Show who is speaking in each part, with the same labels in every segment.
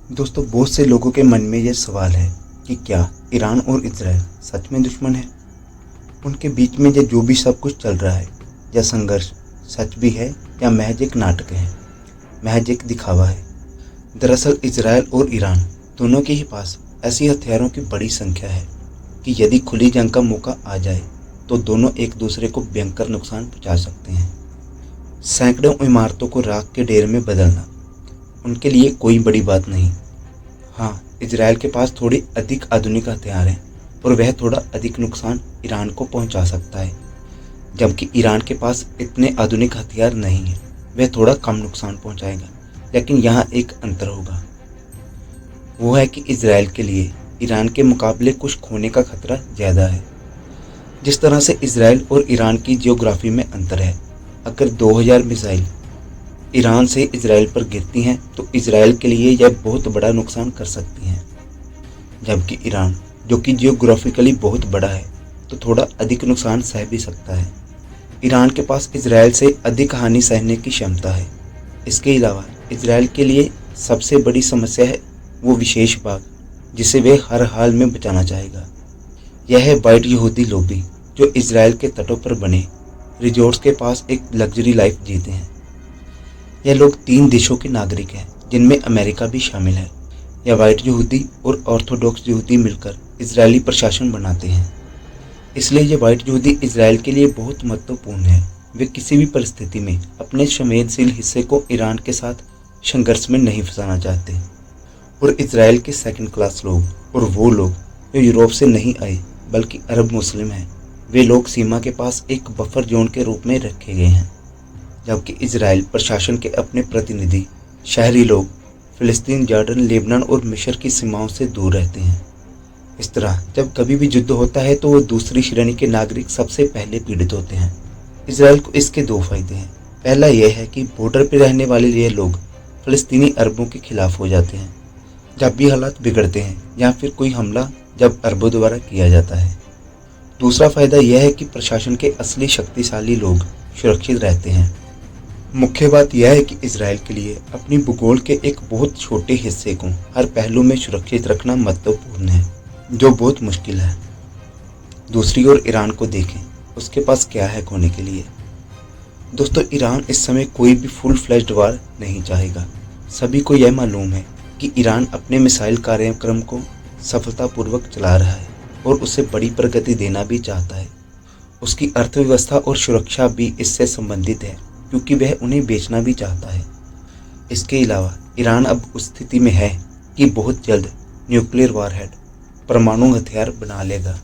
Speaker 1: दोस्तों, बहुत से लोगों के मन में यह सवाल है कि क्या ईरान और इजराइल सच में दुश्मन है। उनके बीच में ये जो भी सब कुछ चल रहा है, यह संघर्ष सच भी है या महज एक नाटक है, महज एक दिखावा है। दरअसल इजराइल और ईरान दोनों के ही पास ऐसी हथियारों की बड़ी संख्या है कि यदि खुली जंग का मौका आ जाए तो दोनों एक दूसरे को भयंकर नुकसान पहुंचा सकते हैं। सैकड़ों इमारतों को राख के ढेर में बदलना उनके लिए कोई बड़ी बात नहीं। हाँ, इजराइल के पास थोड़ी अधिक आधुनिक हथियार हैं और वह थोड़ा अधिक नुकसान ईरान को पहुंचा सकता है, जबकि ईरान के पास इतने आधुनिक हथियार नहीं हैं, वह थोड़ा कम नुकसान पहुंचाएगा। लेकिन यहाँ एक अंतर होगा, वो है कि इजराइल के लिए ईरान के मुकाबले कुछ खोने का खतरा ज़्यादा है। जिस तरह से इजराइल और ईरान की जियोग्राफी में अंतर है, अगर 2000 मिसाइल ईरान से इजराइल पर गिरती हैं तो इजराइल के लिए यह बहुत बड़ा नुकसान कर सकती हैं, जबकि ईरान, जो कि जियोग्राफिकली बहुत बड़ा है, तो थोड़ा अधिक नुकसान सह भी सकता है। ईरान के पास इजराइल से अधिक हानि सहने की क्षमता है। इसके अलावा इजराइल के लिए सबसे बड़ी समस्या है वो विशेष भाग जिसे वे हर हाल में बचाना चाहेगा। यह है वाइट यहूदी लॉबी, जो इजराइल के तटों पर बने रिजॉर्ट्स के पास एक लग्जरी लाइफ जीते हैं। यह लोग 3 देशों के नागरिक हैं, जिनमें अमेरिका भी शामिल है। यह वाइट यहूदी और ऑर्थोडॉक्स यहूदी मिलकर इजरायली प्रशासन बनाते हैं। इसलिए ये वाइट यहूदी इजराइल के लिए बहुत महत्वपूर्ण है। वे किसी भी परिस्थिति में अपने संवेदनशील हिस्से को ईरान के साथ संघर्ष में नहीं फंसाना चाहते। और इजराइल के सेकंड क्लास लोग और वो लोग जो यूरोप से नहीं आए बल्कि अरब मुस्लिम हैं, वे लोग सीमा के पास एक बफर जोन के रूप में रखे गए हैं, जबकि इजराइल प्रशासन के अपने प्रतिनिधि शहरी लोग फिलिस्तीन, जॉर्डन, लेबनान और मिस्र की सीमाओं से दूर रहते हैं। इस तरह जब कभी भी युद्ध होता है तो वो दूसरी श्रेणी के नागरिक सबसे पहले पीड़ित होते हैं। इजराइल को इसके 2 फायदे हैं। पहला यह है कि बॉर्डर पर रहने वाले ये लोग फिलिस्तीनी अरबों के खिलाफ हो जाते हैं जब भी हालात बिगड़ते हैं या फिर कोई हमला जब अरबों द्वारा किया जाता है। दूसरा फायदा यह है कि प्रशासन के असली शक्तिशाली लोग सुरक्षित रहते हैं। मुख्य बात यह है कि इजराइल के लिए अपनी भूगोल के एक बहुत छोटे हिस्से को हर पहलू में सुरक्षित रखना महत्वपूर्ण है, जो बहुत मुश्किल है। दूसरी ओर ईरान को देखें, उसके पास क्या है खोने के लिए। दोस्तों, ईरान इस समय कोई भी फुल फ्लैश्ड वार नहीं चाहेगा। सभी को यह मालूम है कि ईरान अपने मिसाइल कार्यक्रम को सफलतापूर्वक चला रहा है और उसे बड़ी प्रगति देना भी चाहता है। उसकी अर्थव्यवस्था और सुरक्षा भी इससे संबंधित है, क्योंकि वह उन्हें बेचना भी चाहता है। इसके अलावा ईरान अब उस स्थिति में है कि बहुत जल्द न्यूक्लियर वारहेड, परमाणु हथियार बना लेगा।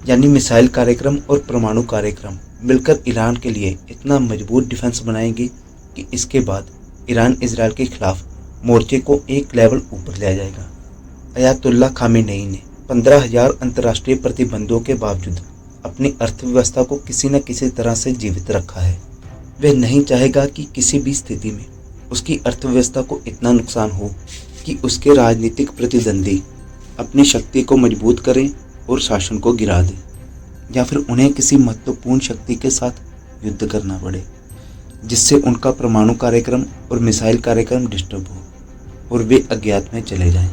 Speaker 1: यानी मिसाइल कार्यक्रम और परमाणु कार्यक्रम मिलकर ईरान के लिए इतना मजबूत डिफेंस बनाएंगे कि इसके बाद ईरान इजराइल के खिलाफ मोर्चे को एक लेवल ऊपर ले जाएगा। अयातुल्ला खामेनेई ने 15,000 अंतर्राष्ट्रीय प्रतिबंधों के बावजूद अपनी अर्थव्यवस्था को किसी न किसी तरह से जीवित रखा है। वह नहीं चाहेगा कि किसी भी स्थिति में उसकी अर्थव्यवस्था को इतना नुकसान हो कि उसके राजनीतिक प्रतिद्वंदी अपनी शक्ति को मजबूत करें और शासन को गिरा दें, या फिर उन्हें किसी महत्वपूर्ण शक्ति के साथ युद्ध करना पड़े, जिससे उनका परमाणु कार्यक्रम और मिसाइल कार्यक्रम डिस्टर्ब हो और वे अज्ञात में चले जाएं।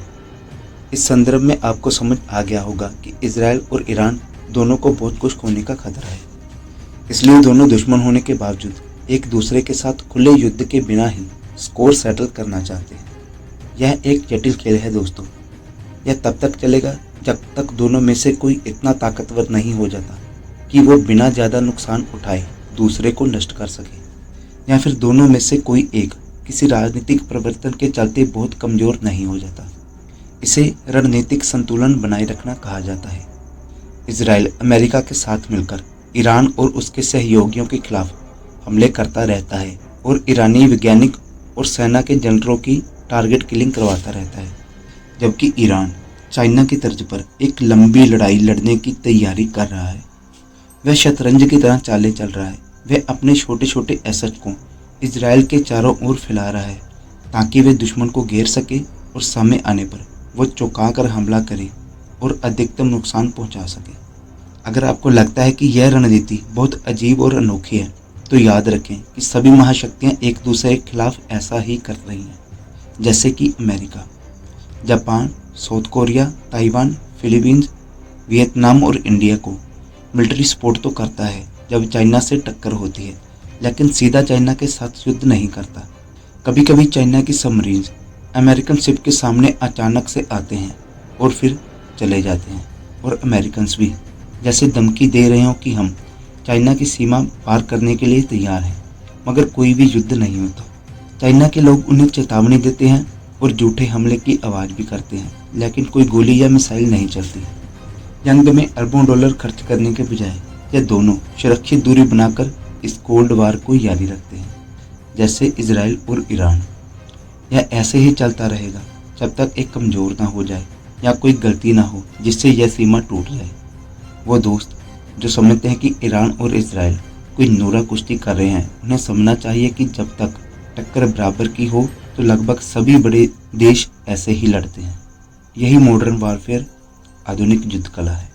Speaker 1: इस संदर्भ में आपको समझ आ गया होगा कि इजराइल और ईरान दोनों को बहुत कुछ खोने का खतरा है। इसलिए दोनों दुश्मन होने के बावजूद एक दूसरे के साथ खुले युद्ध के बिना ही स्कोर सेटल करना चाहते हैं। यह एक जटिल खेल है दोस्तों। यह तब तक चलेगा जब तक दोनों में से कोई इतना ताकतवर नहीं हो जाता कि वो बिना ज़्यादा नुकसान उठाए दूसरे को नष्ट कर सके, या फिर दोनों में से कोई एक किसी राजनीतिक परिवर्तन के चलते बहुत कमज़ोर नहीं हो जाता। इसे रणनीतिक संतुलन बनाए रखना कहा जाता है। इजराइल अमेरिका के साथ मिलकर ईरान और उसके सहयोगियों के खिलाफ हमले करता रहता है और ईरानी वैज्ञानिक और सेना के जनरलों की टारगेट किलिंग करवाता रहता है, जबकि ईरान चाइना की तर्ज पर एक लंबी लड़ाई लड़ने की तैयारी कर रहा है। वह शतरंज की तरह चालें चल रहा है। वह अपने छोटे छोटे एसेट को इजराइल के चारों ओर फैला रहा है ताकि वे दुश्मन को घेर सके और समय आने पर वो चौंका कर हमला करे और अधिकतम नुकसान पहुंचा सके। अगर आपको लगता है कि यह रणनीति बहुत अजीब और अनोखी है, तो याद रखें कि सभी महाशक्तियां एक दूसरे के खिलाफ ऐसा ही कर रही हैं, जैसे कि America. Japan, south Korea, Taiwan, Philippines, Vietnam और इंडिया को मिलिट्री सपोर्ट तो करता है जब चाइना से टक्कर होती है, लेकिन सीधा चाइना के साथ युद्ध नहीं करता। कभी कभी चाइना की सबमरीन्स अमेरिकन शिप के सामने अचानक से आते हैं और फिर चले जाते हैं, और अमेरिकन भी जैसे धमकी दे रहे हो कि हम चाइना की सीमा पार करने के लिए तैयार हैं, मगर कोई भी युद्ध नहीं होता। चाइना के लोग उन्हें चेतावनी देते हैं और झूठे हमले की आवाज़ भी करते हैं, लेकिन कोई गोली या मिसाइल नहीं चलती। जंग में अरबों डॉलर खर्च करने के बजाय ये दोनों सुरक्षित दूरी बनाकर इस कोल्ड वार को जारी रखते हैं, जैसे इजराइल और ईरान। यह ऐसे ही चलता रहेगा जब तक एक कमज़ोर ना हो जाए या कोई गलती ना हो जिससे यह सीमा टूट जाए। वो दोस्त जो समझते हैं कि ईरान और इजराइल कोई नूरा कुश्ती कर रहे हैं, उन्हें समझना चाहिए कि जब तक टक्कर बराबर की हो तो लगभग सभी बड़े देश ऐसे ही लड़ते हैं। यही मॉडर्न वारफेयर, आधुनिक युद्ध कला है।